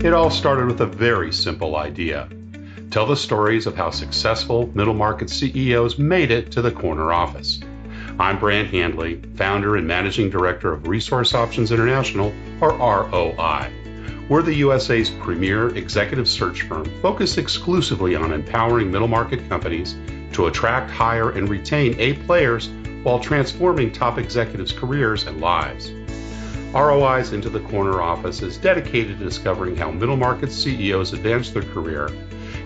It all started with a very simple idea. Tell the stories of how successful middle market CEOs made it to the corner office. I'm Brant Handley, founder and managing director of Resource Options International, or ROI. We're the USA's premier executive search firm focused exclusively on empowering middle market companies to attract, hire, and retain A players while transforming top executives' careers and lives. ROI's Into the Corner office is dedicated to discovering how middle market CEOs advance their career,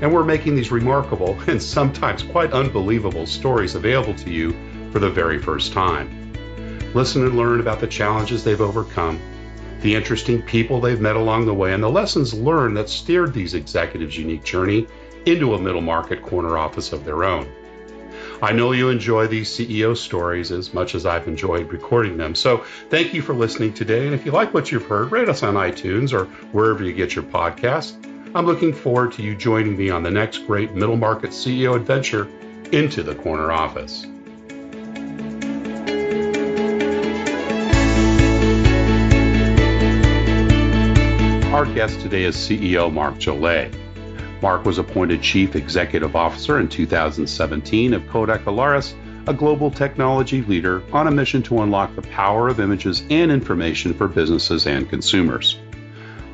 and we're making these remarkable and sometimes quite unbelievable stories available to you for the very first time. Listen and learn about the challenges they've overcome, the interesting people they've met along the way, and the lessons learned that steered these executives' unique journey into a middle market corner office of their own. I know you enjoy these CEO stories as much as I've enjoyed recording them. So thank you for listening today. And if you like what you've heard, rate us on iTunes or wherever you get your podcasts. I'm looking forward to you joining me on the next great middle market CEO adventure into the corner office. Our guest today is CEO Marc Jourlait. Marc was appointed Chief Executive Officer in 2017 of Kodak Alaris, a global technology leader on a mission to unlock the power of images and information for businesses and consumers.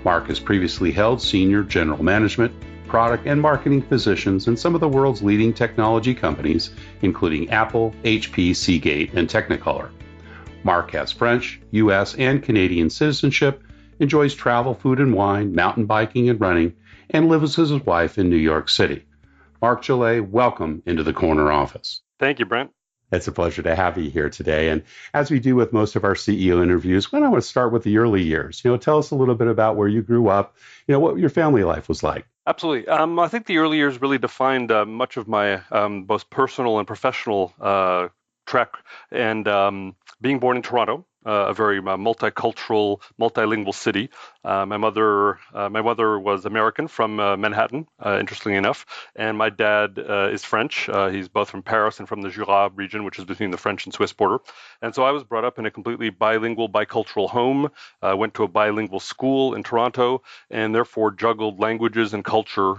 Marc has previously held senior general management, product, and marketing positions in some of the world's leading technology companies, including Apple, HP, Seagate, and Technicolor. Marc has French, U.S., and Canadian citizenship, enjoys travel, food and wine, mountain biking and running, and lives with his wife in New York City. Marc Jourlait, welcome into the corner office. Thank you, Brent. It's a pleasure to have you here today. And as we do with most of our CEO interviews, why don't I want to start with the early years? Tell us a little bit about where you grew up, what your family life was like. Absolutely. I think the early years really defined much of my both personal and professional track. And being born in Toronto, a very multicultural, multilingual city. My mother was American from Manhattan, interestingly enough, and my dad is French. He's both from Paris and from the Jura region, which is between the French and Swiss border. And so I was brought up in a completely bilingual, bicultural home. Went to a bilingual school in Toronto, and therefore juggled languages and culture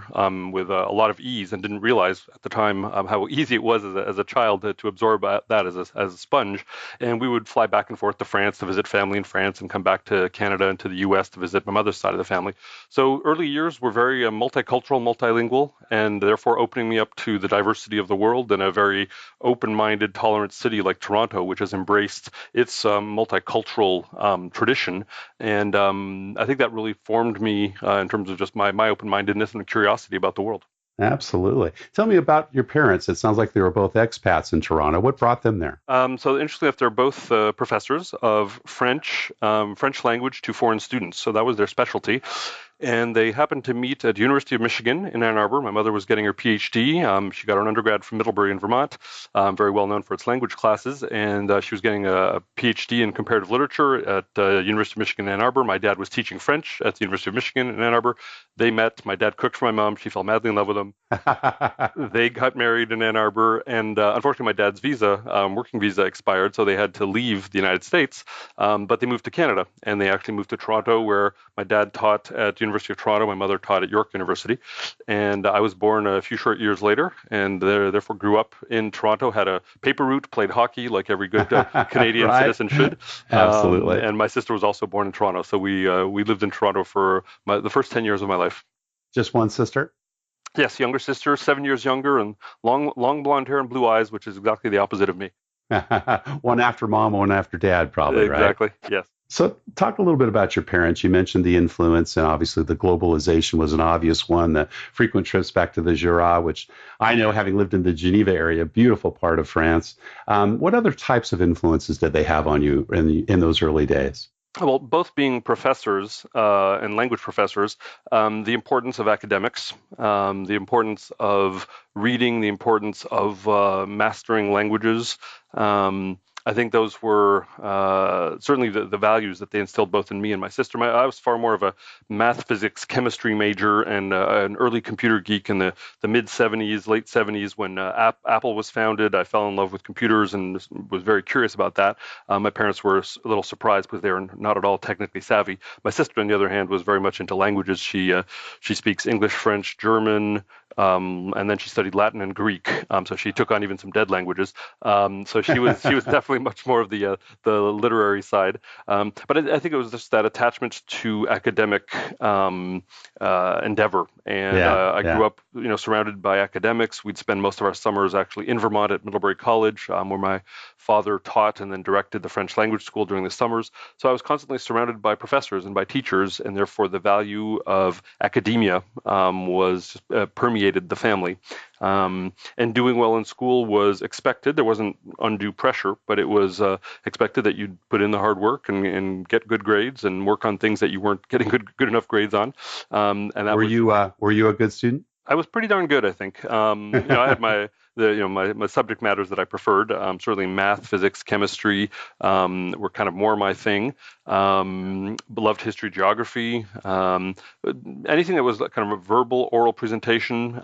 with a lot of ease, and didn't realize at the time how easy it was as a child to absorb that as a sponge. And we would fly back and forth to France to visit family in France, and come back to Canada and to the U.S. to visit my mother's side of the family. So early years were very multicultural, multilingual, and therefore opening me up to the diversity of the world in a very open-minded, tolerant city like Toronto, which has embraced its multicultural tradition. And I think that really formed me in terms of just my open-mindedness and curiosity about the world. Absolutely. Tell me about your parents. It sounds like they were both expats in Toronto. What brought them there? So interestingly enough, they're both professors of French language to foreign students. So that was their specialty. And they happened to meet at the University of Michigan in Ann Arbor. My mother was getting her PhD. She got her undergrad from Middlebury in Vermont, very well known for its language classes. And she was getting a PhD in comparative literature at the University of Michigan in Ann Arbor. My dad was teaching French at the University of Michigan in Ann Arbor. They met. My dad cooked for my mom. She fell madly in love with him. They got married in Ann Arbor. And unfortunately, my dad's working visa expired. So they had to leave the United States. But they moved to Canada. And they actually moved to Toronto, where my dad taught at University of Toronto. My mother taught at York University, and I was born a few short years later, and therefore grew up in Toronto. Had a paper route, played hockey like every good Canadian right. citizen should. Absolutely. And my sister was also born in Toronto, so we lived in Toronto for the first 10 years of my life. Just one sister? Yes, younger sister, 7 years younger, and long blonde hair and blue eyes, which is exactly the opposite of me. One after mom, one after dad, probably, right? Exactly. Yes. So talk a little bit about your parents. You mentioned the influence, and obviously the globalization was an obvious one, the frequent trips back to the Jura, which I know, having lived in the Geneva area, beautiful part of France. What other types of influences did they have on you in those early days? Well, both being professors and language professors, the importance of academics, the importance of reading, the importance of mastering languages, I think those were certainly the values that they instilled both in me and my sister. I was far more of a math, physics, chemistry major and an early computer geek in the mid 70s, late 70s when Apple was founded. I fell in love with computers and was very curious about that. My parents were a little surprised because they were not at all technically savvy. My sister, on the other hand, was very much into languages. She speaks English, French, German, and then she studied Latin and Greek. So she took on even some dead languages. So she was definitely much more of the literary side. But I think it was just that attachment to academic endeavor. And I grew up, surrounded by academics. We'd spend most of our summers actually in Vermont at Middlebury College, where my father taught and then directed the French language school during the summers. So I was constantly surrounded by professors and by teachers, and therefore the value of academia was permeated the family. And doing well in school was expected. There wasn't undue pressure, but it was expected that you'd put in the hard work and get good grades and work on things that you weren't getting good enough grades on. And that were you a good student? I was pretty darn good, I think. I had my subject matters that I preferred. Certainly math, physics, chemistry were kind of more my thing. Loved history, geography, anything that was kind of a verbal, oral presentation,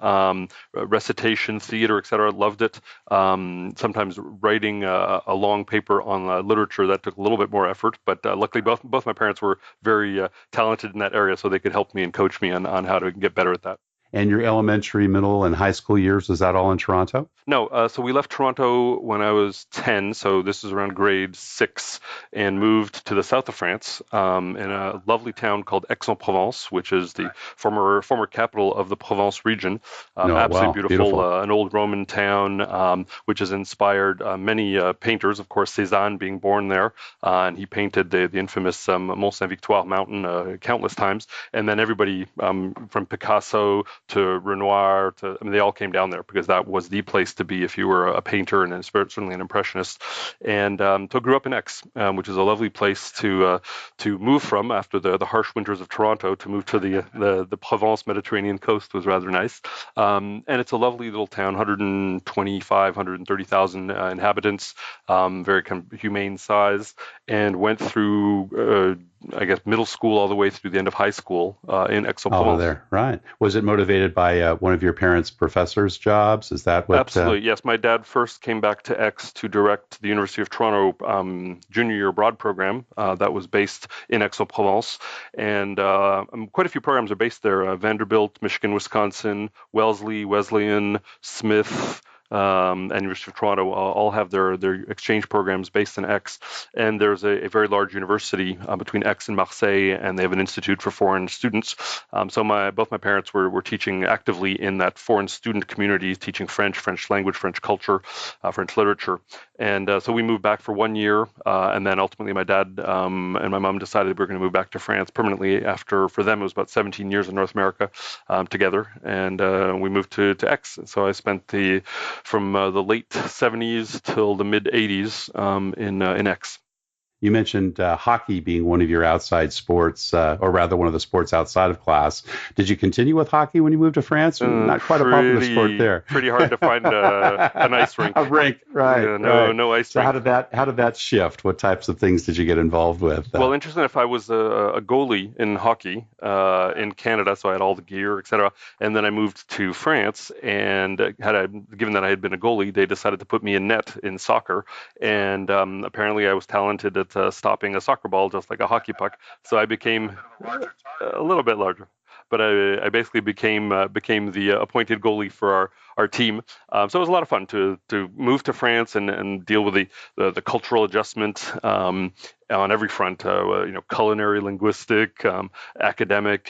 recitation, theater, etc. Loved it. Sometimes writing a long paper on literature that took a little bit more effort, but luckily both my parents were very talented in that area, so they could help me and coach me on how to get better at that. And your elementary, middle, and high school years, was that all in Toronto? No, so we left Toronto when I was 10, so this is around grade 6, and moved to the south of France in a lovely town called Aix-en-Provence, which is the former capital of the Provence region. Absolutely beautiful. An old Roman town, which has inspired many painters, of course, Cézanne being born there, and he painted the infamous Mont Saint-Victoire mountain countless times, and then everybody from Picasso to Renoir, they all came down there because that was the place to be if you were a painter and certainly an impressionist. And so I grew up in Aix, which is a lovely place to move from after the harsh winters of Toronto. To move to the Provence Mediterranean coast was rather nice. And it's a lovely little town, 130,000 inhabitants, very kind of humane size, and went through middle school all the way through the end of high school in Aix-en-Provence. Oh, there, right. Was it motivated by one of your parents' professors' jobs? Is that what? Absolutely, yes. My dad first came back to Aix to direct the University of Toronto junior year abroad program that was based in Aix-en-Provence. And quite a few programs are based there. Vanderbilt, Michigan, Wisconsin, Wellesley, Wesleyan, Smith, and University of Toronto all have their exchange programs based in Aix. And there's a very large university between Aix and Marseille, and they have an institute for foreign students. So both my parents were teaching actively in that foreign student community, teaching French language, French culture, French literature. And so we moved back for 1 year, and then ultimately my dad and my mom decided we were going to move back to France permanently after, for them, it was about 17 years in North America together. And we moved to Aix. So I spent from the late 70s till the mid 80s in Aix. You mentioned hockey being one of your outside sports, or rather one of the sports outside of class. Did you continue with hockey when you moved to France? Not quite a popular sport there. Pretty hard to find an ice rink. A rink, right? No ice rink. So how did that shift? What types of things did you get involved with? Well, interesting enough, I was a goalie in hockey in Canada, so I had all the gear, etc. And then I moved to France, and given that I had been a goalie, they decided to put me in net in soccer. And apparently, I was talented at stopping a soccer ball just like a hockey puck. So I became a little bit larger. But I basically became the appointed goalie for our team. So it was a lot of fun to move to France and deal with the cultural adjustment on every front, culinary, linguistic, academic,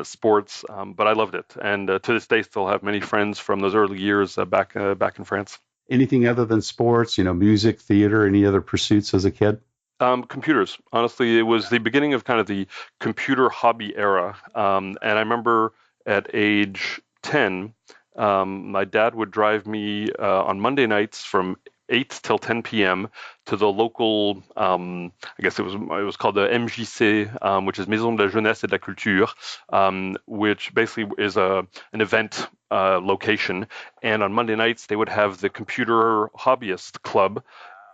sports. But I loved it, and to this day still have many friends from those early years back in France. Anything other than sports? Music, theater, any other pursuits as a kid? Computers. Honestly, it was the beginning of kind of the computer hobby era. And I remember at age 10, my dad would drive me on Monday nights from 8 till 10 p.m. to the local, I guess it was called the MJC, which is Maison de la Jeunesse et de la Culture, which basically is an event location. And on Monday nights, they would have the Computer Hobbyist Club.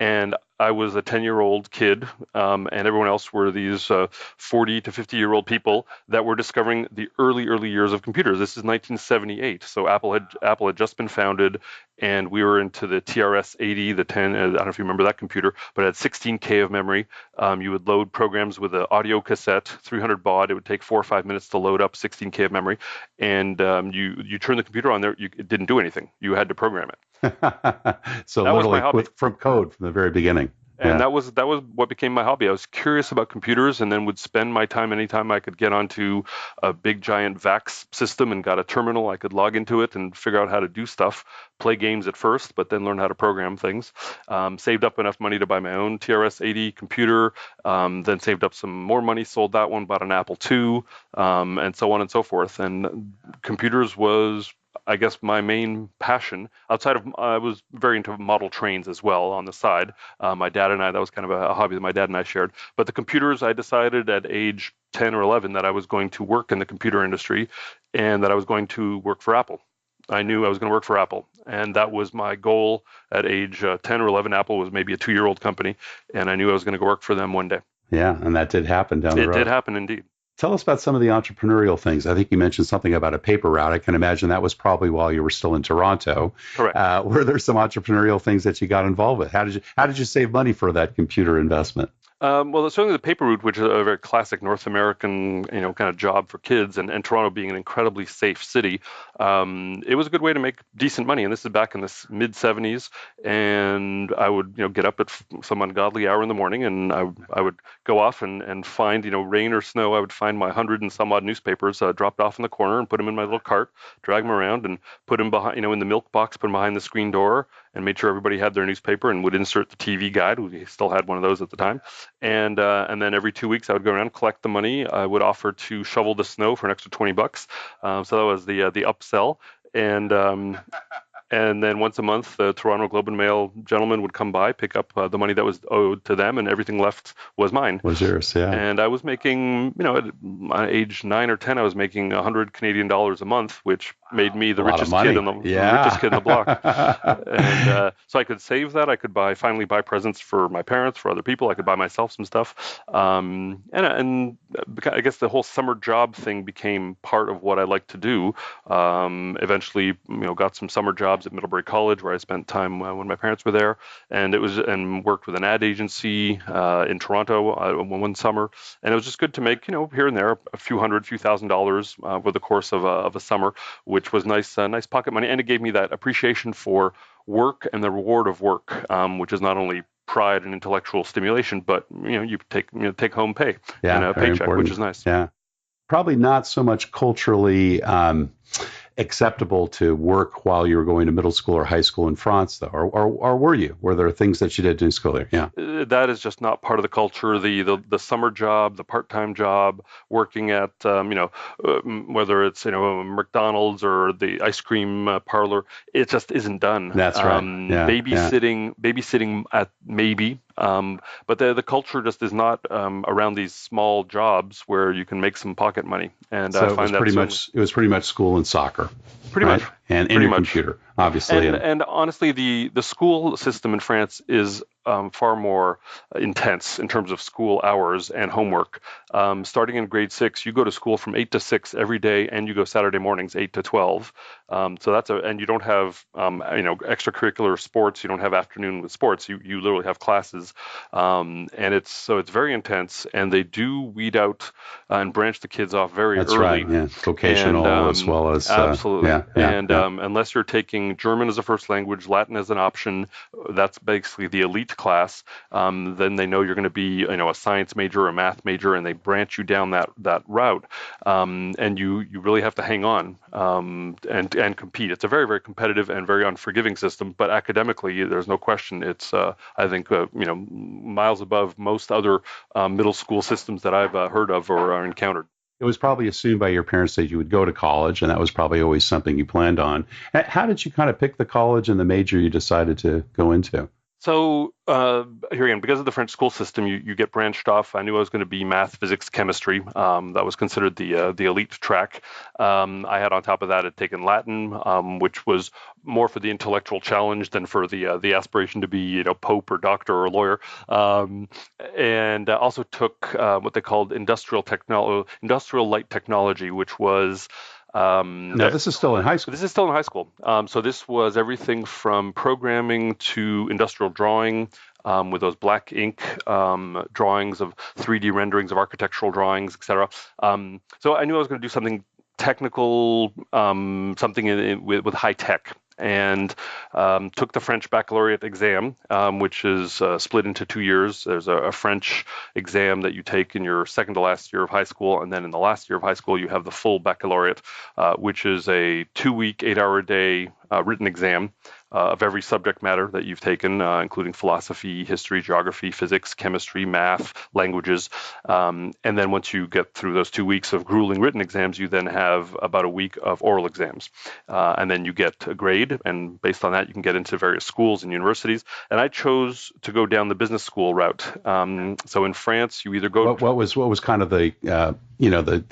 And I was a 10-year-old kid, and everyone else were these 40 to 50-year-old people that were discovering the early years of computers. This is 1978, so Apple had just been founded, and we were into the TRS-80, the 10. I don't know if you remember that computer, but it had 16K of memory. You would load programs with an audio cassette, 300 baud. It would take 4 or 5 minutes to load up 16K of memory, and you turn the computer on there. It didn't do anything. You had to program it. So that literally was my hobby. from code from the very beginning. And that was what became my hobby. I was curious about computers, and then would spend my time anytime I could get onto a big giant VAX system and got a terminal. I could log into it and figure out how to do stuff, play games at first, but then learn how to program things. Saved up enough money to buy my own TRS-80 computer, then saved up some more money, sold that one, bought an Apple II, and so on and so forth. And computers was, I guess, my main passion. Outside of, I was very into model trains as well on the side. My dad and I, that was kind of a hobby that my dad and I shared. But the computers, I decided at age 10 or 11 that I was going to work in the computer industry and that I was going to work for Apple. I knew I was going to work for Apple, and that was my goal at age 10 or 11. Apple was maybe a 2-year-old company, and I knew I was going to go work for them one day. Yeah, and that did happen down the road. It did happen indeed. Tell us about some of the entrepreneurial things. I think you mentioned something about a paper route. I can imagine that was probably while you were still in Toronto. Correct. Were there some entrepreneurial things that you got involved with? How did you save money for that computer investment? Well, certainly the paper route, which is a very classic North American, kind of job for kids, and Toronto being an incredibly safe city, it was a good way to make decent money. And this is back in the mid 70s, and I would, get up at some ungodly hour in the morning, and I would go off and find, rain or snow, I would find my 100 and some odd newspapers them off in the corner and put them in my little cart, drag them around, and put them behind, in the milk box, put them behind the screen door, and made sure everybody had their newspaper, and would insert the TV guide. We still had one of those at the time. And then every 2 weeks I would go around, collect the money. I would offer to shovel the snow for an extra $20. So that was the upsell. And then once a month, the Toronto Globe and Mail gentleman would come by, pick up the money that was owed to them, and everything left was mine. Was yours, yeah. And I was making, at my age 9 or 10, I was making $100 Canadian a month, which made me the richest kid in the richest kid in the block. And so I could save that. I could finally buy presents for my parents, for other people. I could buy myself some stuff. And I guess the whole summer job thing became part of what I like to do. Eventually, got some summer jobs at Middlebury College, where I spent time when my parents were there, and worked with an ad agency in Toronto one summer, and it was just good to make here and there a few $1,000s over the course of a summer, which was nice pocket money, and it gave me that appreciation for work and the reward of work, which is not only pride and intellectual stimulation, but you take home pay and a paycheck, important. Which is nice. Yeah, probably not so much culturally acceptable to work while you were going to middle school or high school in France, though, or were you? Were there things that you did in school there? Yeah, that is just not part of the culture. The summer job, the part-time job, working at whether it's McDonald's or the ice cream parlor, it just isn't done. That's right. Babysitting at maybe. But the culture just is not around these small jobs where you can make some pocket money. And so I find it was pretty much school and soccer. Pretty much. And your computer, obviously. And honestly, the school system in France is far more intense in terms of school hours and homework. Starting in grade 6, you go to school from 8 to 6 every day, and you go Saturday mornings 8 to 12. So and you don't have extracurricular sports. You don't have afternoon with sports. You literally have classes, and it's very intense. And they do weed out and branch the kids off very That's early. Right. Yeah. Vocational as well as absolutely. Unless you're taking German as a first language, Latin as an option, that's basically the elite class. Then they know you're going to be a science major or a math major, and they branch you down that route. And you really have to hang on and compete. It's a very, very competitive and very unforgiving system, but academically, there's no question it's I think miles above most other middle school systems that I've heard of or encountered. It was probably assumed by your parents that you would go to college, and that was probably always something you planned on. How did you kind of pick the college and the major you decided to go into? So here again, because of the French school system, you get branched off. I knew I was going to be math, physics, chemistry. That was considered the elite track. I had on top of that had taken Latin, which was more for the intellectual challenge than for the aspiration to be pope or doctor or lawyer. And also took what they called industrial light technology, which was Now, this is still in high school. this is still in high school. So this was everything from programming to industrial drawing, with those black ink drawings of 3D renderings of architectural drawings, etc. So I knew I was going to do something technical, something with high tech. And took the French baccalaureate exam, which is split into 2 years. There's a French exam that you take in your second to last year of high school, and then in the last year of high school, you have the full baccalaureate, which is a 2-week, 8-hour-a-day written exam of every subject matter that you've taken, including philosophy, history, geography, physics, chemistry, math, languages. And then once you get through those 2 weeks of grueling written exams, you then have about a week of oral exams. And then you get a grade, and based on that, you can get into various schools and universities. And I chose to go down the business school route. So in France, you either go... What was kind of the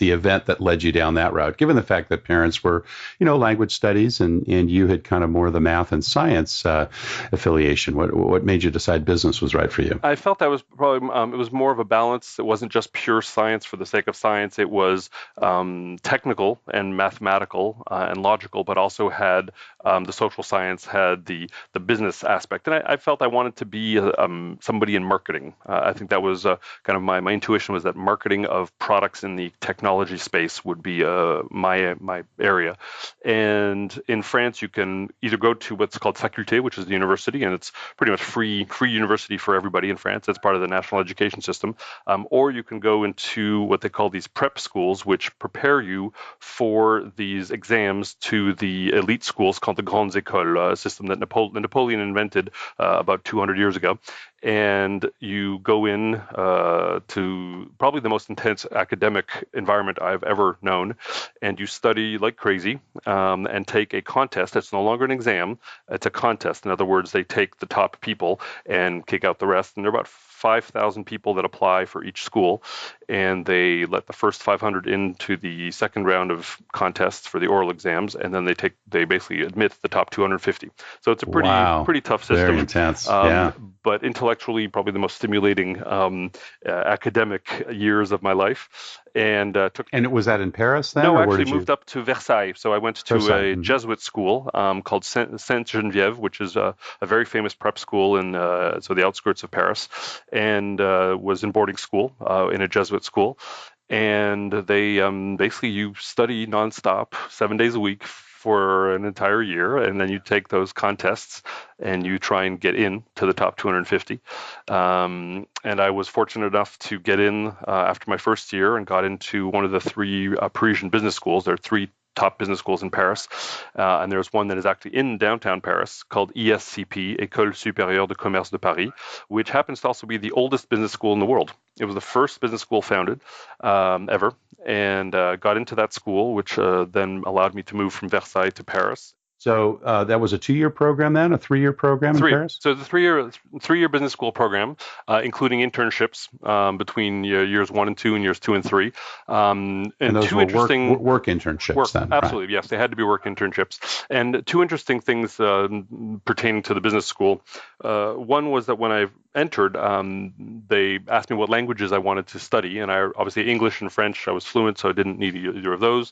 event that led you down that route, given the fact that parents were, language studies and you had kind of more of the math and science affiliation? What made you decide business was right for you? I felt that was probably, it was more of a balance. It wasn't just pure science for the sake of science. It was technical and mathematical and logical, but also had the social science, had the business aspect. And I felt I wanted to be somebody in marketing. I think that was kind of my intuition was that marketing of products in the technology space would be my area. And in France, you can either go to what's called faculté, which is the university, and it's pretty much free university for everybody in France. It's part of the national education system. Or you can go into what they call these prep schools, which prepare you for these exams to the elite schools called the Grandes Écoles, a system that Napoleon invented about 200 years ago. And you go in to probably the most intense academic environment I've ever known, and you study like crazy and take a contest. It's no longer an exam, it's a contest. In other words, they take the top people and kick out the rest, and there are about 5,000 people that apply for each school, and they let the first 500 into the second round of contests for the oral exams, and then they basically admit the top 250. So it's a pretty tough system. Very intense. Yeah. But intellectually, probably the most stimulating academic years of my life. And And was that in Paris then? No, or actually moved up to Versailles. So I went to Versailles. a Jesuit school called Sainte Geneviève, which is a very famous prep school in the outskirts of Paris, and was in boarding school in a Jesuit school. And they basically you study nonstop 7 days a week for an entire year, and then you take those contests and you try and get in to the top 250. And I was fortunate enough to get in after my first year and got into one of the three Parisian business schools. There are three top business schools in Paris, and there's one that is actually in downtown Paris called ESCP, École Supérieure de Commerce de Paris, which happens to also be the oldest business school in the world. It was the first business school founded ever, and got into that school, which then allowed me to move from Versailles to Paris. So that was a 2-year program then, a 3-year program in Paris? So the three-year business school program, including internships between years 1 and 2 and years 2 and 3. And those were work internships then? Absolutely, right. Yes. They had to be work internships. And two interesting things pertaining to the business school. One was that when I entered, they asked me what languages I wanted to study. And obviously English and French, I was fluent, so I didn't need either of those.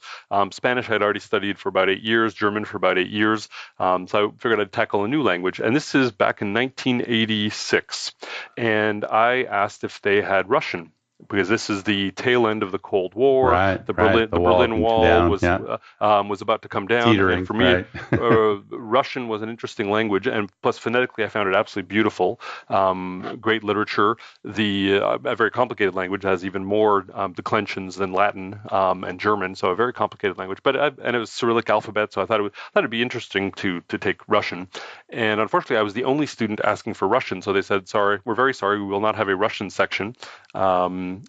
Spanish, I'd already studied for about 8 years, German for about 8 years. So I figured I'd tackle a new language. And this is back in 1986. And I asked if they had Russian, because this is the tail end of the Cold War. Right, the Berlin Wall down, was about to come down. Teetering, and for me, Russian was an interesting language, and plus phonetically, I found it absolutely beautiful. Great literature. A very complicated language, has even more declensions than Latin and German, so a very complicated language. And it was Cyrillic alphabet, so I thought it'd be interesting to take Russian. And unfortunately, I was the only student asking for Russian, so they said, "Sorry, we're very sorry, we will not have a Russian section."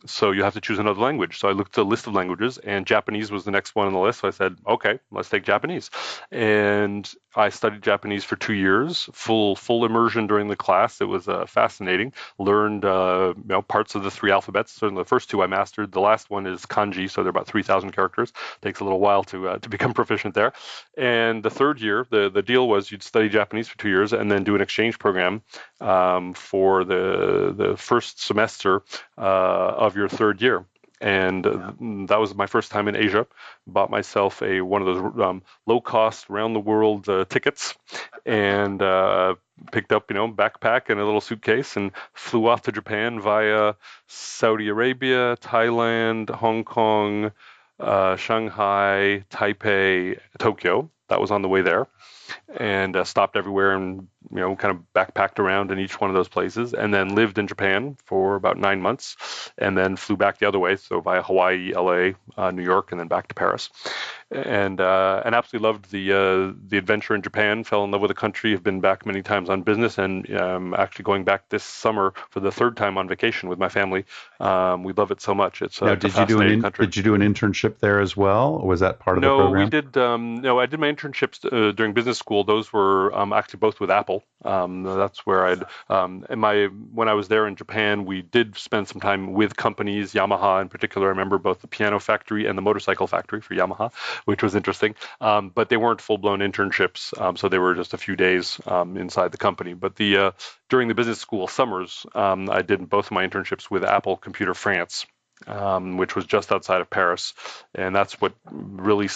So you have to choose another language. So I looked at a list of languages, and Japanese was the next one on the list. So I said, okay, let's take Japanese. And I studied Japanese for 2 years, full immersion during the class. It was fascinating. Learned parts of the three alphabets. Certainly the first two I mastered. The last one is kanji, so they're about 3,000 characters. Takes a little while to become proficient there. And the third year, the deal was you'd study Japanese for 2 years and then do an exchange program for the first semester of your third year. And that was my first time in Asia. Bought myself one of those low-cost round-the-world tickets, and picked up, backpack and a little suitcase, and flew off to Japan via Saudi Arabia, Thailand, Hong Kong, Shanghai, Taipei, Tokyo. That was on the way there, and stopped everywhere and kind of backpacked around in each one of those places, and then lived in Japan for about 9 months, and then flew back the other way, so via Hawaii, LA, New York, and then back to Paris. And absolutely loved the adventure in Japan. Fell in love with the country. Have been back many times on business, and actually going back this summer for the third time on vacation with my family. We love it so much. It's a fascinating country. Did you do an internship there as well, or was that part of the program? No, we did. No, I did my internships during business school. Those were actually both with Apple. That's where when I was there in Japan, we did spend some time with companies, Yamaha in particular. I remember both the piano factory and the motorcycle factory for Yamaha, which was interesting. But they weren't full-blown internships, so they were just a few days inside the company. But during the business school summers, I did both of my internships with Apple Computer France, which was just outside of Paris. And that's what really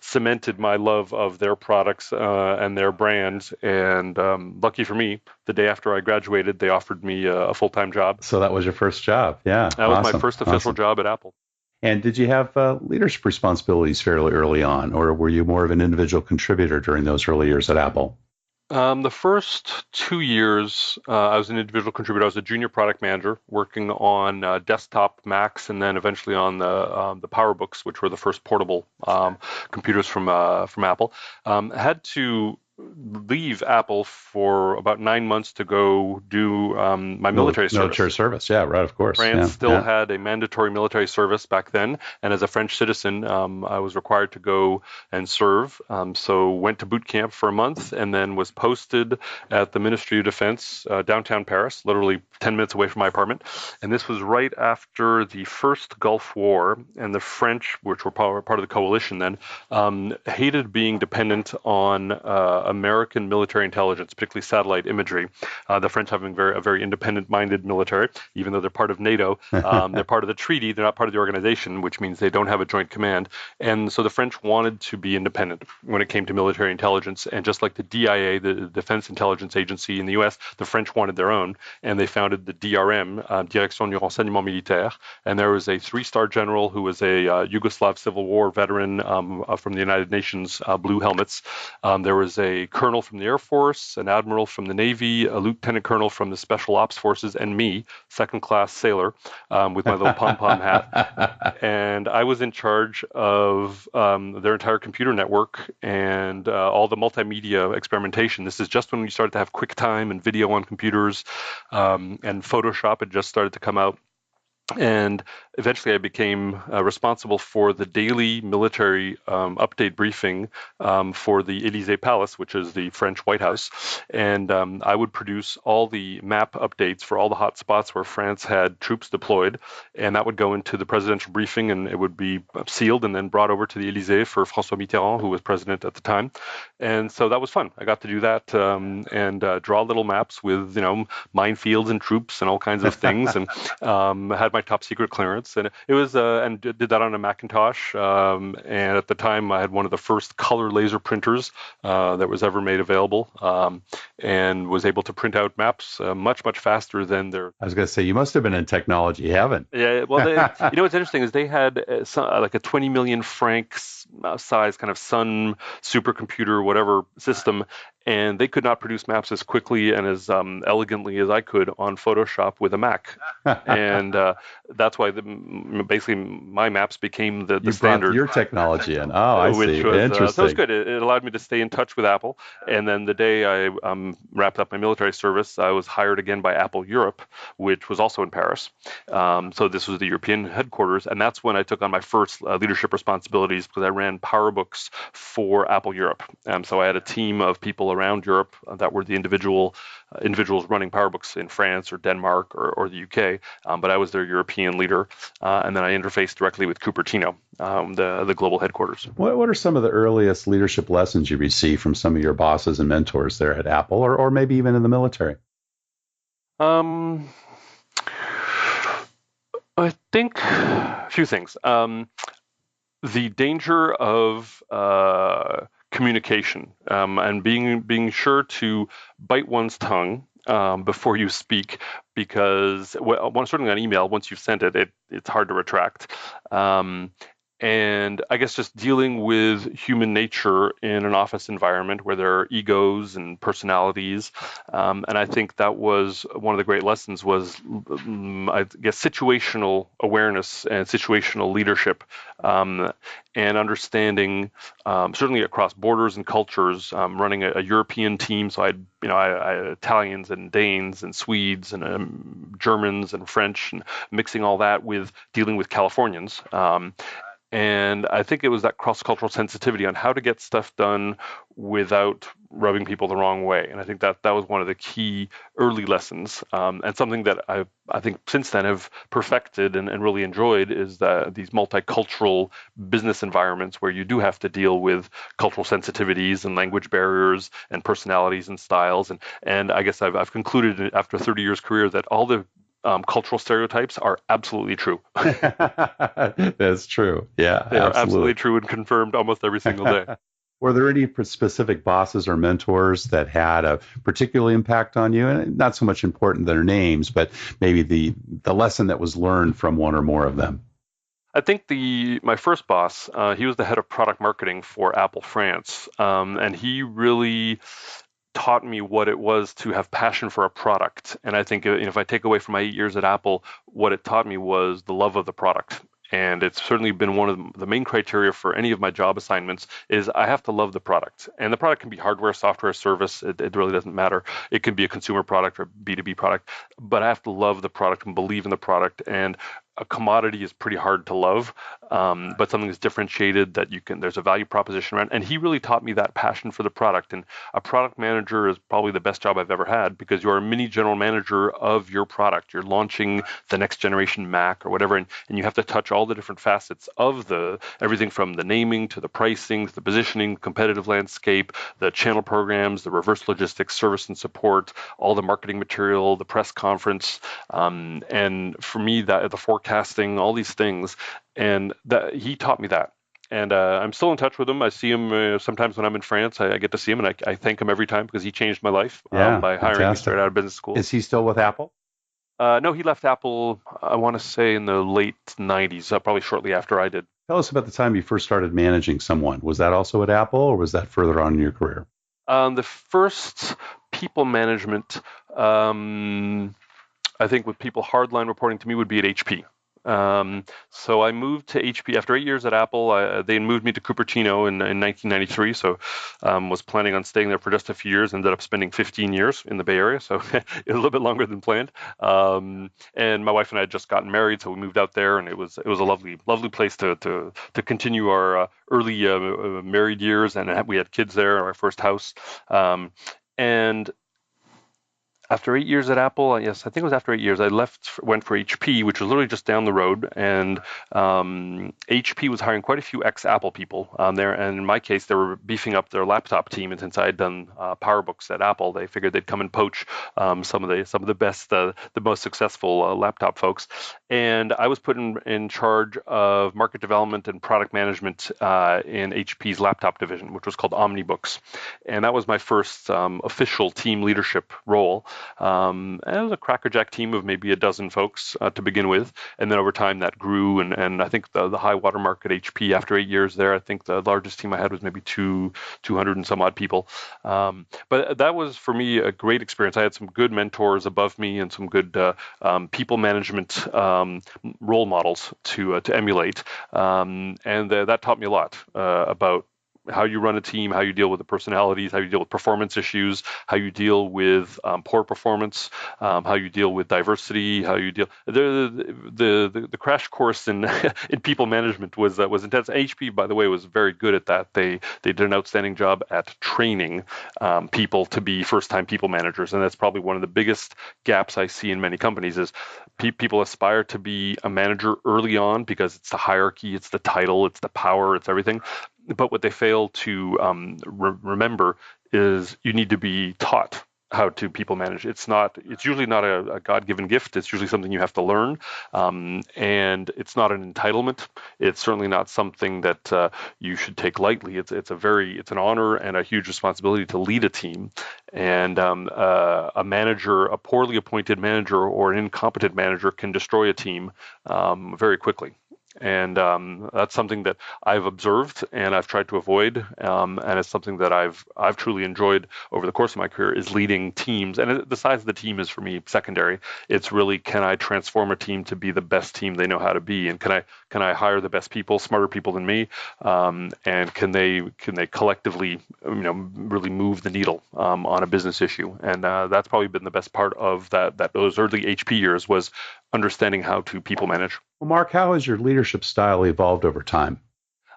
cemented my love of their products and their brands. And lucky for me, the day after I graduated, they offered me a full-time job. So that was your first job. Yeah. That was my first official job at Apple. And did you have leadership responsibilities fairly early on, or were you more of an individual contributor during those early years at Apple? The first 2 years, I was an individual contributor. I was a junior product manager working on desktop Macs, and then eventually on the PowerBooks, which were the first portable computers from Apple. Had to leave Apple for about 9 months to go do my military service. Military service, yeah, right, of course. France still had a mandatory military service back then, and as a French citizen, I was required to go and serve. So went to boot camp for a month, and then was posted at the Ministry of Defense, downtown Paris, literally 10 minutes away from my apartment. And this was right after the first Gulf War, and the French, which were part of the coalition then, hated being dependent on American military intelligence, particularly satellite imagery. The French having a very independent-minded military, even though they're part of NATO. They're part of the treaty. They're not part of the organization, which means they don't have a joint command. And so the French wanted to be independent when it came to military intelligence. And just like the DIA, the Defense Intelligence Agency in the U.S., the French wanted their own. And they founded the DRM, Direction du Renseignement Militaire. And there was a 3-star general who was a Yugoslav Civil War veteran from the United Nations, Blue Helmets. There was a colonel from the Air Force, an admiral from the Navy, a lieutenant colonel from the Special Ops Forces, and me, second-class sailor, with my little pom-pom hat. And I was in charge of their entire computer network and all the multimedia experimentation. This is just when we started to have QuickTime and video on computers, and Photoshop had just started to come out. And eventually I became responsible for the daily military update briefing for the Élysée Palace, which is the French White House. And I would produce all the map updates for all the hot spots where France had troops deployed. And that would go into the presidential briefing, and it would be sealed and then brought over to the Élysée for François Mitterrand, who was president at the time. And so that was fun. I got to do that and draw little maps with, minefields and troops and all kinds of things, and had my top secret clearance, and it was and did that on a Macintosh, and at the time I had one of the first color laser printers that was ever made available, and was able to print out maps much faster than their. I was going to say, you must have been in technology heaven. Yeah, well, what's interesting is they had like a 20 million francs size kind of Sun supercomputer, whatever system. and they could not produce maps as quickly and as elegantly as I could on Photoshop with a Mac. And that's why basically my maps became the You standard. brought your technology in. Oh, I see. Interesting. So it was good. It allowed me to stay in touch with Apple. And then the day I wrapped up my military service, I was hired again by Apple Europe, which was also in Paris. So this was the European headquarters. And that's when I took on my first leadership responsibilities, because I ran PowerBooks for Apple Europe. So I had a team of people around Europe that were the individuals running PowerBooks in France or Denmark or the UK. But I was their European leader. And then I interfaced directly with Cupertino, the global headquarters. What are some of the earliest leadership lessons you received from some of your bosses and mentors there at Apple, or maybe even in the military? I think a few things. The danger of communication and being sure to bite one's tongue before you speak, because certainly on email, once you've sent it, it's hard to retract. And I guess just dealing with human nature in an office environment where there are egos and personalities. And I think that was one of the great lessons was, I guess, situational awareness and situational leadership, and understanding, certainly across borders and cultures, running a European team. So I had Italians and Danes and Swedes and Germans and French, and mixing all that with dealing with Californians. And I think it was that cross-cultural sensitivity on how to get stuff done without rubbing people the wrong way. And I think that was one of the key early lessons, and something that I think since then have perfected and really enjoyed is these multicultural business environments where you do have to deal with cultural sensitivities and language barriers and personalities and styles. And I guess I've concluded after a 30 years career that all the cultural stereotypes are absolutely true. That's true. Yeah, they are absolutely true and confirmed almost every single day. Were there any specific bosses or mentors that had a particular impact on you? And not so much important their names, but maybe the lesson that was learned from one or more of them. I think my first boss, he was the head of product marketing for Apple France, and he really taught me what it was to have passion for a product. And I think if I take away from my 8 years at Apple, what it taught me was the love of the product. And it's certainly been one of the main criteria for any of my job assignments is I have to love the product. And the product can be hardware, software, service. It really doesn't matter. It can be a consumer product or B2B product, but I have to love the product and believe in the product. And a commodity is pretty hard to love, but something that's differentiated that there's a value proposition around. And he really taught me that passion for the product. And a product manager is probably the best job I've ever had, because you're a mini general manager of your product. You're launching the next generation Mac or whatever, and you have to touch all the different facets of everything from the naming to the pricing, to the positioning, competitive landscape, the channel programs, the reverse logistics, service and support, all the marketing material, the press conference, and for me, the forecasting, all these things, and that he taught me that. And I'm still in touch with him. I see him sometimes when I'm in France. I get to see him, and I thank him every time because he changed my life by hiring me straight out of business school. Is he still with Apple? No, he left Apple, I want to say, in the late 90s, probably shortly after I did. Tell us about the time you first started managing someone. Was that also at Apple, or was that further on in your career? The first people management, I think with people hardline reporting to me, would be at HP. So I moved to HP after 8 years at Apple. They moved me to Cupertino in 1993. So was planning on staying there for just a few years. Ended up spending 15 years in the Bay Area, so a little bit longer than planned. And my wife and I had just gotten married, so we moved out there, and it was a lovely place to continue our early married years, and we had kids there, our first house, and after 8 years at Apple, yes, I think it was after 8 years, I went for HP, which was literally just down the road. And HP was hiring quite a few ex-Apple people there. And in my case, they were beefing up their laptop team. And since I had done PowerBooks at Apple, they figured they'd come and poach some of the best, the most successful laptop folks. And I was put in charge of market development and product management in HP's laptop division, which was called OmniBooks. And that was my first official team leadership role. And it was a crackerjack team of maybe a dozen folks to begin with. And then over time that grew. And I think the high watermark at HP after 8 years there, I think the largest team I had was maybe 200 and some odd people. But that was for me a great experience. I had some good mentors above me and some good people management role models to emulate. And that taught me a lot about how you run a team, how you deal with the personalities, how you deal with performance issues, how you deal with poor performance, how you deal with diversity, how you deal. The crash course in in people management was intense. HP, by the way, was very good at that. They did an outstanding job at training people to be first-time people managers, and that's probably one of the biggest gaps I see in many companies. Is people aspire to be a manager early on because it's the hierarchy, it's the title, it's the power, it's everything. But what they fail to remember is you need to be taught how to people manage. It's usually not a God-given gift. It's usually something you have to learn. And it's not an entitlement. It's certainly not something that you should take lightly. It's an honor and a huge responsibility to lead a team. And a poorly appointed manager or an incompetent manager can destroy a team very quickly. And that's something that I've observed and I've tried to avoid, and it's something that I've truly enjoyed over the course of my career is leading teams. And the size of the team is for me secondary. It's really, can I transform a team to be the best team they know how to be, and can I hire the best people, smarter people than me, and can they collectively really move the needle on a business issue. And that's probably been the best part of those early HP years was understanding how to people manage. Well, Marc, how has your leadership style evolved over time?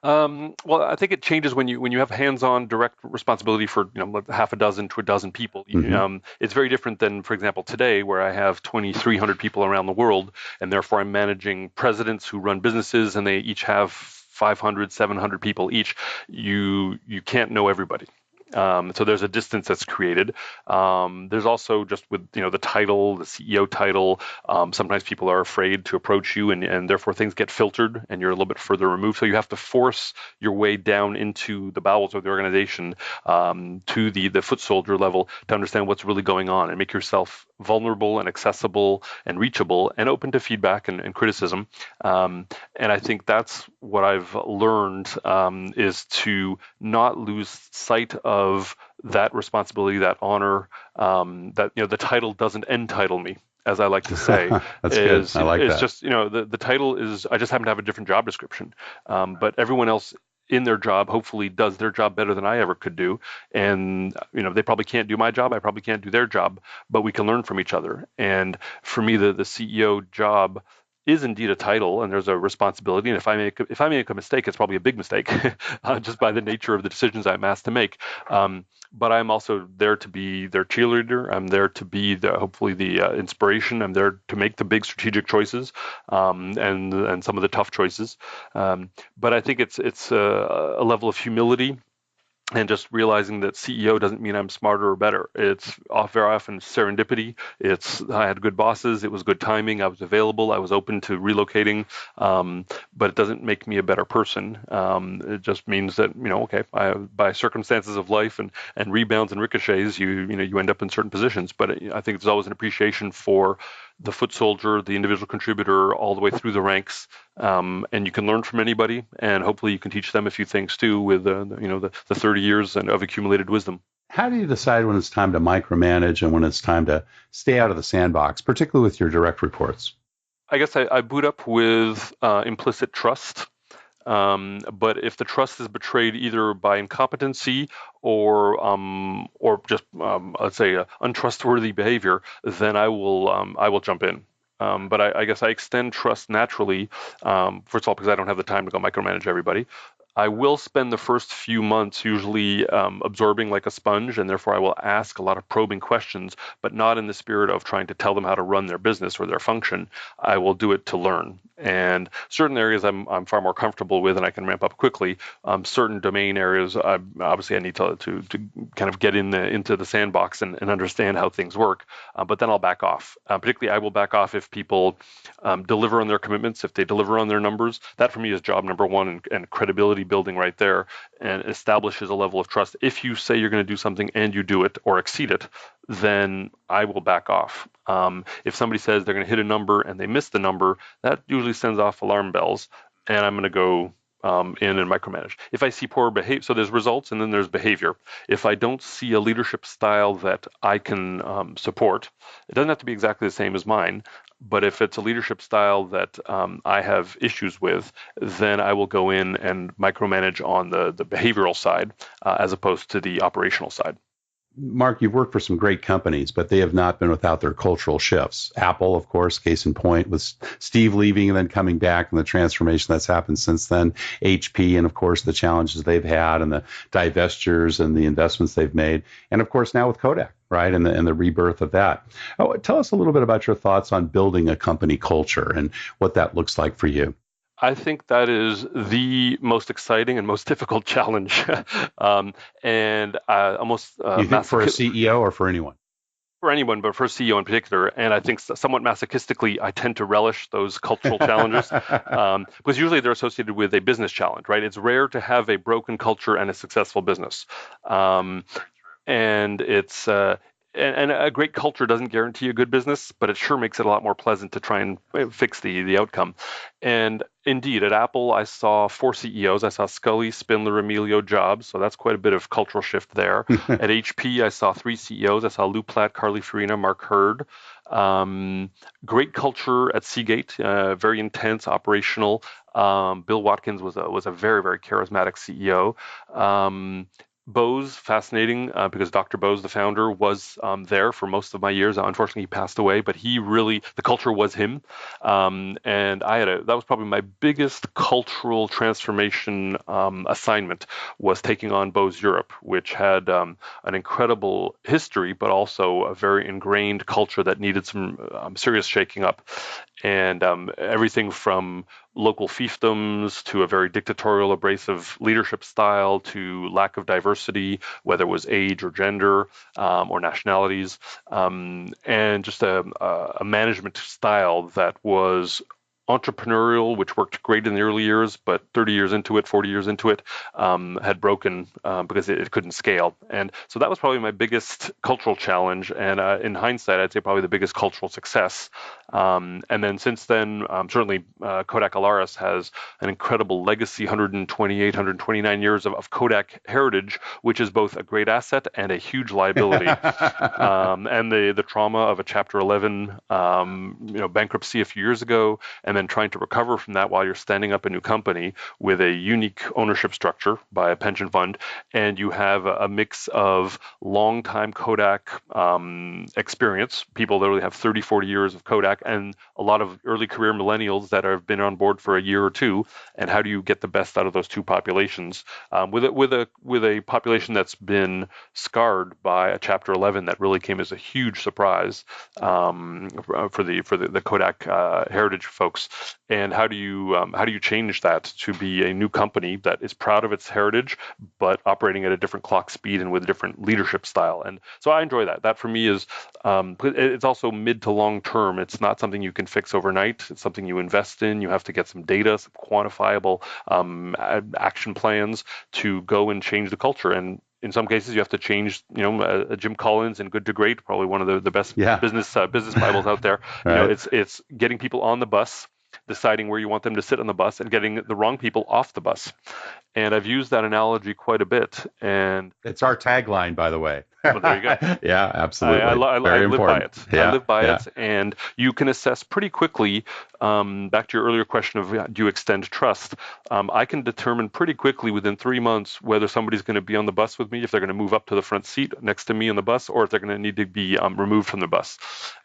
Well, I think it changes when you have hands-on direct responsibility for half a dozen to a dozen people. Mm-hmm. It's very different than, for example, today where I have 2,300 people around the world, and therefore I'm managing presidents who run businesses, and they each have 500, 700 people each. You can't know everybody. So there's a distance that's created. There's also just with the title, the CEO title. Sometimes people are afraid to approach you, and therefore things get filtered, and you're a little bit further removed. So you have to force your way down into the bowels of the organization to the foot soldier level to understand what's really going on and make yourself vulnerable and accessible and reachable and open to feedback and criticism. And I think that's what I've learned is to not lose sight of that responsibility, that honor, that the title doesn't entitle me, as I like to say. That's good. I like that. It's just the title is, I just happen to have a different job description, but everyone else in their job hopefully does their job better than I ever could do. And they probably can't do my job, I probably can't do their job, but we can learn from each other. And for me, the CEO job is indeed a title, and there's a responsibility. And if I make a mistake, it's probably a big mistake, just by the nature of the decisions I'm asked to make. But I'm also there to be their cheerleader. I'm there to be hopefully the inspiration. I'm there to make the big strategic choices and some of the tough choices. But I think it's a level of humility. And just realizing that CEO doesn't mean I'm smarter or better. It's very often serendipity. I had good bosses. It was good timing. I was available. I was open to relocating. But it doesn't make me a better person. It just means that by circumstances of life and rebounds and ricochets, you end up in certain positions. But I think there's always an appreciation for the foot soldier, the individual contributor, all the way through the ranks, and you can learn from anybody, and hopefully you can teach them a few things too with the 30 years of accumulated wisdom. How do you decide when it's time to micromanage and when it's time to stay out of the sandbox, particularly with your direct reports? I guess I boot up with implicit trust. But if the trust is betrayed either by incompetency or just let's say untrustworthy behavior, then I will jump in. But I guess I extend trust naturally. First of all, because I don't have the time to go micromanage everybody. I will spend the first few months usually absorbing like a sponge, and therefore I will ask a lot of probing questions, but not in the spirit of trying to tell them how to run their business or their function. I will do it to learn. And certain areas I'm far more comfortable with and I can ramp up quickly. Certain domain areas, obviously I need to kind of get into the sandbox and understand how things work, but then I'll back off. Particularly I will back off if people deliver on their commitments, if they deliver on their numbers. That for me is job number one, and credibility credibility building right there, and establishes a level of trust. If you say you're going to do something and you do it or exceed it, then I will back off. If somebody says they're going to hit a number and they miss the number, that usually sends off alarm bells, and I'm going to go in and micromanage. If I see poor behavior, so there's results and then there's behavior. If I don't see a leadership style that I can support, it doesn't have to be exactly the same as mine, but if it's a leadership style that I have issues with, then I will go in and micromanage on the behavioral side as opposed to the operational side. Mark, you've worked for some great companies, but they have not been without their cultural shifts. Apple, of course, case in point, with Steve leaving and then coming back and the transformation that's happened since then. HP, and of course, the challenges they've had and the divestitures and the investments they've made. And of course, now with Kodak, right, and the rebirth of that. Oh, tell us a little bit about your thoughts on building a company culture and what that looks like for you. I think that is the most exciting and most difficult challenge, and almost you think for a CEO or for anyone? For anyone, but for a CEO in particular. And I think somewhat masochistically, I tend to relish those cultural challenges because usually they're associated with a business challenge, right? It's rare to have a broken culture and a successful business, and it's. And a great culture doesn't guarantee a good business, but it sure makes it a lot more pleasant to try and fix the outcome. And indeed, at Apple, I saw 4 CEOs. I saw Scully, Spindler, Emilio, Jobs. So that's quite a bit of cultural shift there. At HP, I saw 3 CEOs. I saw Lou Platt, Carly Fiorina, Mark Hurd. Great culture at Seagate, very intense, operational. Bill Watkins was a very, very charismatic CEO. Bose, fascinating because Dr. Bose, the founder, was there for most of my years. Unfortunately, he passed away, but the culture was him. And that was probably my biggest cultural transformation assignment, was taking on Bose Europe, which had an incredible history, but also a very ingrained culture that needed some serious shaking up. And everything from local fiefdoms to a very dictatorial, abrasive leadership style to lack of diversity, whether it was age or gender or nationalities, and just a management style that was entrepreneurial, which worked great in the early years, but 30 years into it, 40 years into it, had broken because it couldn't scale. And so that was probably my biggest cultural challenge. And in hindsight, I'd say probably the biggest cultural success. And then since then, certainly Kodak Alaris has an incredible legacy, 128, 129 years of Kodak heritage, which is both a great asset and a huge liability. And the trauma of a Chapter 11 bankruptcy a few years ago, and then trying to recover from that while you're standing up a new company with a unique ownership structure by a pension fund, and you have a mix of long-time Kodak experience, people that really have 30, 40 years of Kodak, and a lot of early career millennials that have been on board for a year or two, and how do you get the best out of those two populations with a population that's been scarred by a Chapter 11 that really came as a huge surprise for the Kodak heritage folks. And how do you change that to be a new company that is proud of its heritage, but operating at a different clock speed and with a different leadership style? And so I enjoy that. That for me is it's also mid to long term. It's not something you can fix overnight. It's something you invest in. You have to get some data, some quantifiable action plans to go and change the culture. And in some cases, you have to change, Jim Collins and Good to Great, probably one of the best business Bibles out there. Right. It's getting people on the bus, deciding where you want them to sit on the bus, and getting the wrong people off the bus. And I've used that analogy quite a bit. And it's our tagline, by the way. Well, there you go. Yeah, absolutely. I live by it. Yeah, I live by it. And you can assess pretty quickly, back to your earlier question of do you extend trust? I can determine pretty quickly within 3 months whether somebody's going to be on the bus with me, if they're going to move up to the front seat next to me on the bus, or if they're going to need to be removed from the bus.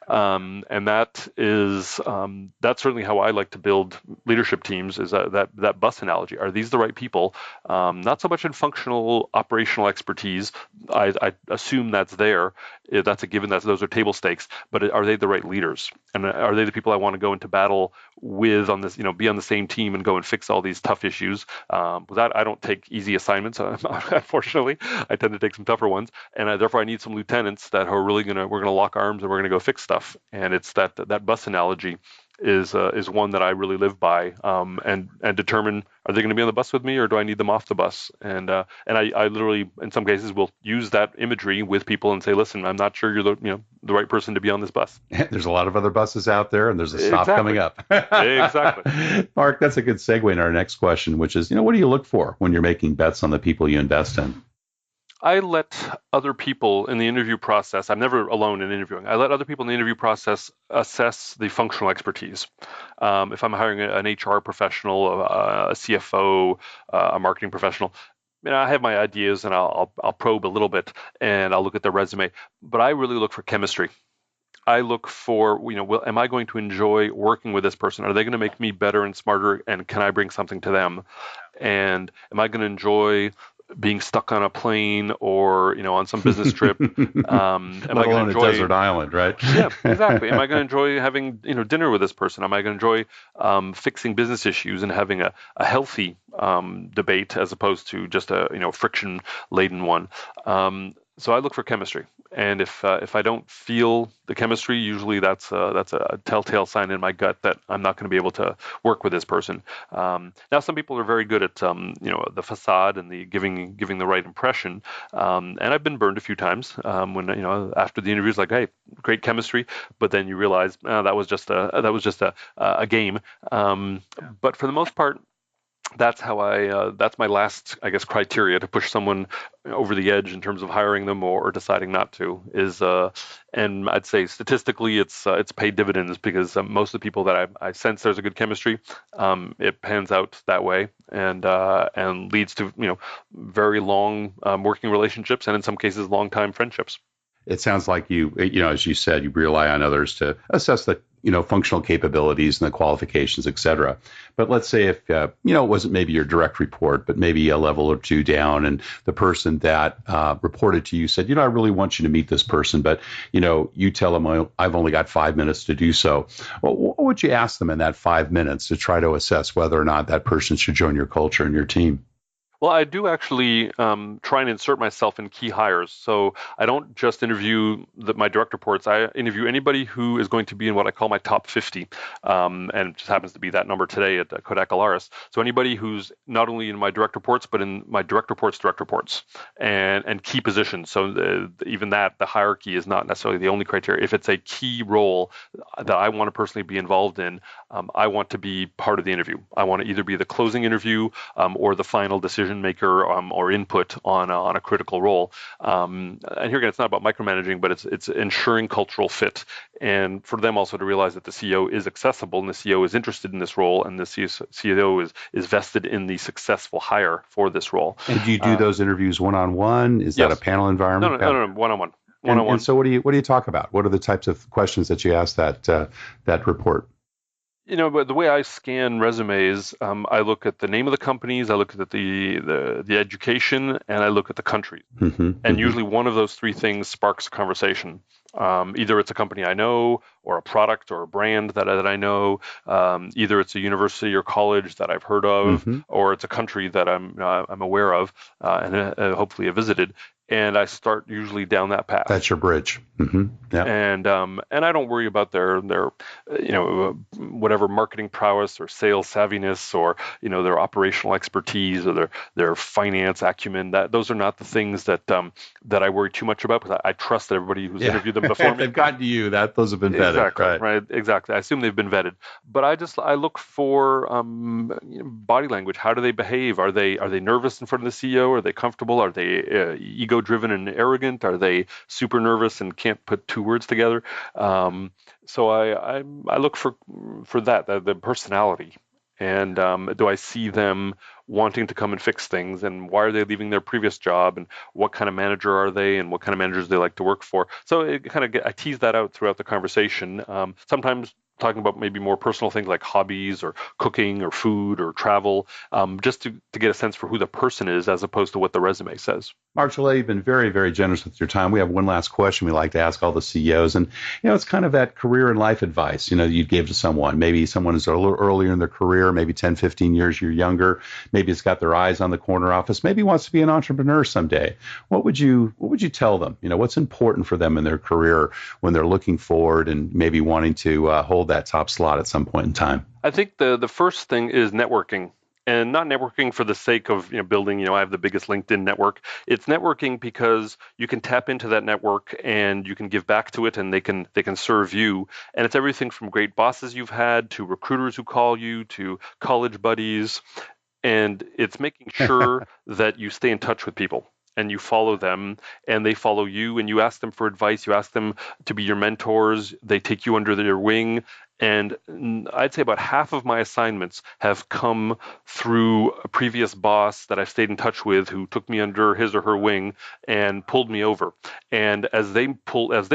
And that's certainly how I like to build leadership teams, is that bus analogy. Are these the right people? Not so much in functional operational expertise. I assume that's there. That's a given. Those are table stakes. But are they the right leaders? And are they the people I want to go into battle with on this? Be on the same team and go and fix all these tough issues. With that, I don't take easy assignments. Unfortunately, I tend to take some tougher ones, and therefore I need some lieutenants that are really we're gonna lock arms and we're gonna go fix stuff. And it's that bus analogy. is one that I really live by, and determine, are they going to be on the bus with me, or do I need them off the bus? And I literally, in some cases, will use that imagery with people and say, listen, I'm not sure you're the right person to be on this bus. There's a lot of other buses out there, and there's a stop coming up. Exactly. Mark, that's a good segue into our next question, which is, what do you look for when you're making bets on the people you invest in? I let other people in the interview process, I'm never alone in interviewing, I let other people in the interview process assess the functional expertise. If I'm hiring an HR professional, a CFO, a marketing professional, I have my ideas, and I'll probe a little bit, and I'll look at their resume, but I really look for chemistry. I look for, am I going to enjoy working with this person? Are they going to make me better and smarter, and can I bring something to them? And am I going to enjoy being stuck on a plane or on some business trip? Let alone a desert island, right? Yeah, exactly. Am I going to enjoy having dinner with this person? Am I going to enjoy fixing business issues and having a healthy debate, as opposed to just a friction laden one? So I look for chemistry, and if I don't feel the chemistry, usually that's a telltale sign in my gut that I'm not going to be able to work with this person. Now, some people are very good at the facade and the giving the right impression, and I've been burned a few times when after the interview, it's like, hey, great chemistry, but then you realize that was just a game. But for the most part, that's how that's my last, I guess, criteria to push someone over the edge in terms of hiring them or deciding not to is, and I'd say statistically it's paid dividends, because most of the people that I sense there's a good chemistry, it pans out that way, and leads to very long working relationships, and in some cases long time friendships. It sounds like you, as you said, you rely on others to assess the, functional capabilities and the qualifications, et cetera. But let's say if, it wasn't maybe your direct report, but maybe a level or two down, and the person that reported to you said, I really want you to meet this person, but, you tell them, I've only got 5 minutes to do so. Well, what would you ask them in that 5 minutes to try to assess whether or not that person should join your culture and your team? Well, I do actually try and insert myself in key hires. So I don't just interview my direct reports. I interview anybody who is going to be in what I call my top 50, and it just happens to be that number today at Kodak Alaris. So anybody who's not only in my direct reports, but in my direct reports, and key positions. So even that, the hierarchy is not necessarily the only criteria. If it's a key role that I want to personally be involved in, I want to be part of the interview. I want to either be the closing interview or the final decision maker or input on a critical role. And here again, it's not about micromanaging, but it's ensuring cultural fit, and for them also to realize that the CEO is accessible and the CEO is interested in this role, and the CEO is vested in the successful hire for this role. And do you do those interviews one-on-one? Is that a panel environment? No, one-on-one. And so what do you talk about? What are the types of questions that you ask that report? But the way I scan resumes, I look at the name of the companies, I look at the education, and I look at the country. And usually one of those three things sparks a conversation. Either it's a company I know, or a product or a brand that I know. Either it's a university or college that I've heard of, or it's a country that I'm aware of and hopefully have visited. And I start usually down that path. That's your bridge. Yeah. And I don't worry about their whatever marketing prowess or sales savviness or their operational expertise or their finance acumen. Those are not the things that I worry too much about, because I trust that everybody who's interviewed them before me. They've gotten to you. Those have been vetted. Right. Exactly. I assume they've been vetted. But I look for body language. How do they behave? Are they nervous in front of the CEO? Are they comfortable? Are they ego-driven and arrogant? Are they super nervous and can't put two words together? So I look for that, the personality. And do I see them wanting to come and fix things? And why are they leaving their previous job? And what kind of manager are they? And what kind of managers they like to work for? So I tease that out throughout the conversation. Sometimes talking about maybe more personal things like hobbies or cooking or food or travel, just to get a sense for who the person is as opposed to what the resume says. Marc Jourlait, you've been very, very generous with your time. We have one last question we like to ask all the CEOs. And, it's kind of that career and life advice, you'd give to someone. Maybe someone is a little earlier in their career, maybe 10, 15 years you're younger. Maybe it's got their eyes on the corner office. Maybe wants to be an entrepreneur someday. What would you tell them? What's important for them in their career when they're looking forward and maybe wanting to hold that top slot at some point in time? I think the first thing is networking. And not networking for the sake of building, I have the biggest LinkedIn network. It's networking because you can tap into that network and you can give back to it, and they can serve you. And it's everything from great bosses you've had to recruiters who call you to college buddies. And it's making sure that you stay in touch with people and you follow them and they follow you, and you ask them for advice. You ask them to be your mentors. They take you under their wing. And I'd say about half of my assignments have come through a previous boss that I've stayed in touch with, who took me under his or her wing and pulled me over. And as they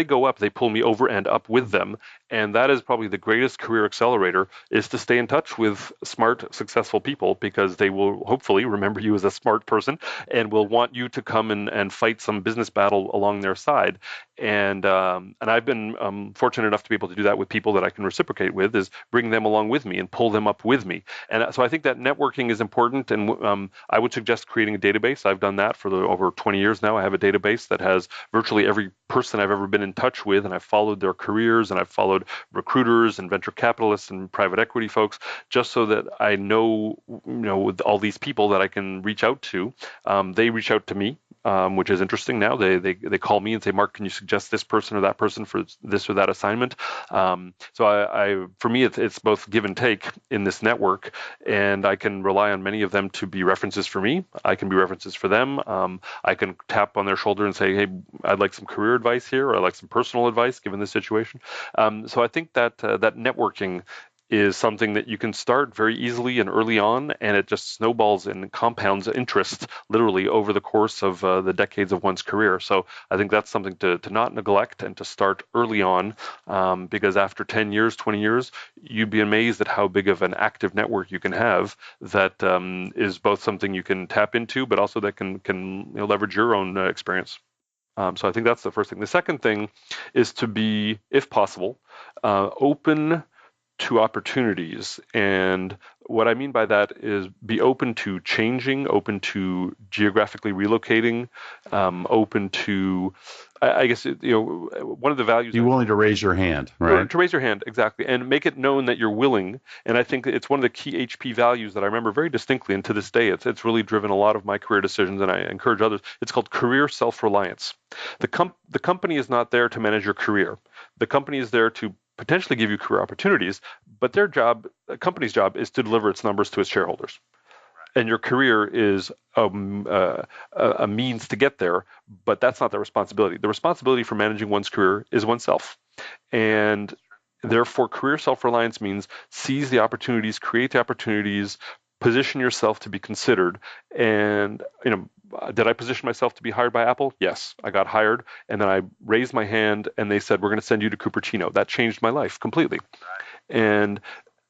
go up, they pull me over and up with them. And that is probably the greatest career accelerator, is to stay in touch with smart, successful people, because they will hopefully remember you as a smart person and will want you to come and fight some business battle along their side. And I've been fortunate enough to be able to do that with people that I can reciprocate with, is bring them along with me and pull them up with me. And so I think that networking is important. And I would suggest creating a database. I've done that for over 20 years now. I have a database that has virtually every person I've ever been in touch with, and I've followed their careers, and I've followed recruiters and venture capitalists and private equity folks, just so that I know, with all these people that I can reach out to. They reach out to me, which is interesting now. They call me and say, Mark, can you suggest this person or that person for this or that assignment? So for me, it's both give and take in this network, and I can rely on many of them to be references for me. I can be references for them. I can tap on their shoulder and say, hey, I'd like some career advice here, or I'd like some personal advice given this situation. So I think that networking is something that you can start very easily and early on, and it just snowballs and compounds interest literally over the course of the decades of one's career. So I think that's something to not neglect and to start early on, because after 10 years, 20 years, you'd be amazed at how big of an active network you can have that is both something you can tap into, but also that can leverage your own experience. So I think that's the first thing. The second thing is to be, if possible, open to opportunities. And what I mean by that is be open to changing, open to geographically relocating, open to, I guess, one of the values. You're willing to raise your hand, right? To raise your hand, exactly, and make it known that you're willing. And I think it's one of the key HP values that I remember very distinctly, and to this day, it's really driven a lot of my career decisions, and I encourage others. It's called career self-reliance. The company is not there to manage your career. The company is there to potentially give you career opportunities, but their job, a company's job, is to deliver its numbers to its shareholders. And your career is a means to get there, but that's not the responsibility. The responsibility for managing one's career is oneself. And therefore, career self-reliance means seize the opportunities, create the opportunities, position yourself to be considered. And, did I position myself to be hired by Apple? Yes, I got hired. And then I raised my hand and they said, we're going to send you to Cupertino. That changed my life completely. And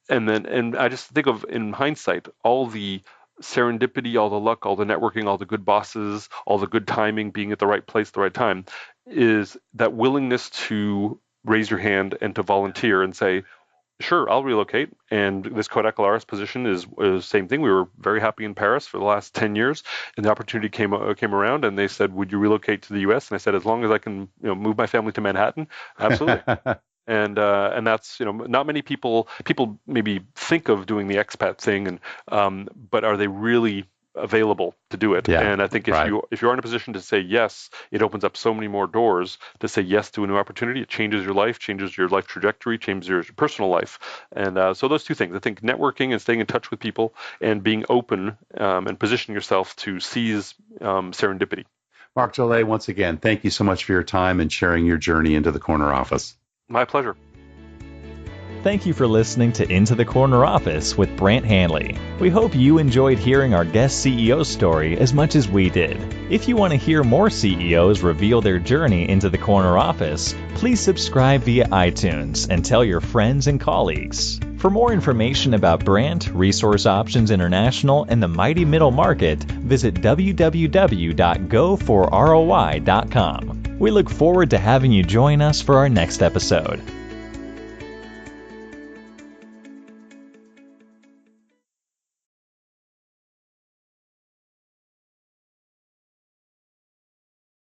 I just think of, in hindsight, all the serendipity, all the luck, all the networking, all the good bosses, all the good timing, being at the right place at the right time, is that willingness to raise your hand and to volunteer and say, sure, I'll relocate. And this Kodak Alaris position is the same thing. We were very happy in Paris for the last 10 years, and the opportunity came around, and they said, would you relocate to the U.S.? And I said, as long as I can move my family to Manhattan, absolutely. And that's, not many people maybe think of doing the expat thing, but are they really available to do it? Yeah, and I think if you're in a position to say yes, it opens up so many more doors to say yes to a new opportunity. It changes your life trajectory, changes your personal life. And so those two things, I think networking and staying in touch with people and being open and positioning yourself to seize serendipity. Marc Jourlait, once again, thank you so much for your time and sharing your journey into the corner office. My pleasure. Thank you for listening to Into the Corner Office with Brant Hanley. We hope you enjoyed hearing our guest CEO story as much as we did. If you want to hear more CEOs reveal their journey into the corner office, please subscribe via iTunes and tell your friends and colleagues. For more information about Brant, Resource Options International, and the mighty middle market, visit www.goforroi.com. We look forward to having you join us for our next episode.